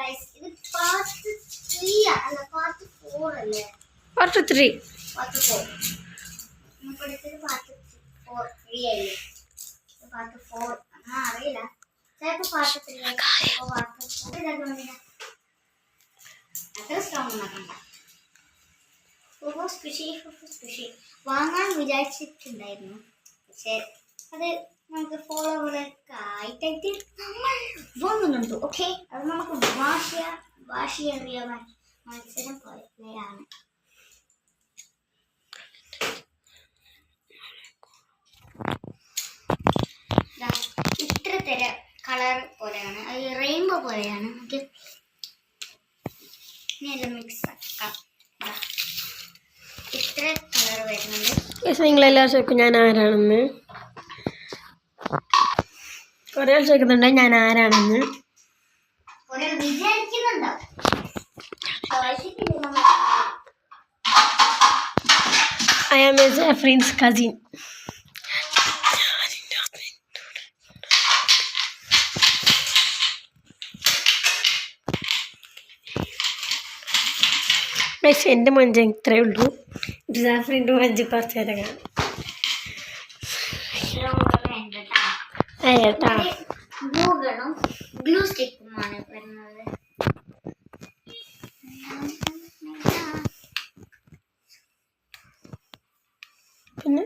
guys. ഇത് part 3 അല്ല part 4 അല്ലേ? Part 3. Part 4. നമുക്ക് അടുത്തത് part 4 3 ആയില്ലേ? part 4 അറിയില്ല. ചിലപ്പോൾ part 3 ആയിരിക്കും. part 4 ഇതാകുന്നില്ല. അത്ര സ്ട്രോങ് ആക്കണ്ട. സ്പെഷ്യൽ വാങ്ങാൻ വിചാരിച്ചിട്ടുണ്ടായിരുന്നു. പക്ഷേ അത് നമുക്ക് ഫോളോവറൊക്കെ ആയിട്ടായിട്ട് നമ്മൾ വാങ്ങുന്നുണ്ട്. ഓക്കെ, അത് നമുക്ക് വാശിയേറിയ മത്സരം പോലെയാണ്. ഇത്ര തരം കളർ പോലെയാണ്, അത് റെയിൻബോ പോലെയാണ്. നമുക്ക് എല്ലാം മിക്സ് ആക്കാം. ഇത്ര കളർ വരുന്നുണ്ട്. നിങ്ങളെല്ലാവരും ചോദിക്കും ഞാൻ ആരാണെന്ന്. കുറേ ആൾ ചോദിക്കുന്നുണ്ട് ഞാൻ ആരാണെന്ന്. I am Zafrin's cousin. പക്ഷെ എൻ്റെ മഞ്ച ഇത്രയേ ഉള്ളൂ. ജാഫ്രിൻ്റെ മഞ്ച് കുറച്ച് നേരം കാണും. ഏട്ടാ ഗ്ലൂ സ്റ്റിക്കുമാണ് വരുന്നത്. പിന്നെ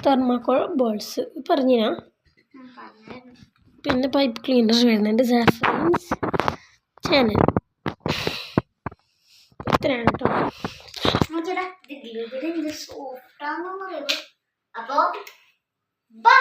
തെർമാക്കോൾ ബോൾസ് പറഞ്ഞാ. പിന്നെ പൈപ്പ് ക്ലീനർ വരുന്നുണ്ട് ജാഫ്രിൻസ് ചാനൽ. ഇത്രയാണ് കേട്ടോ. അപ്പോൾ ബൈ.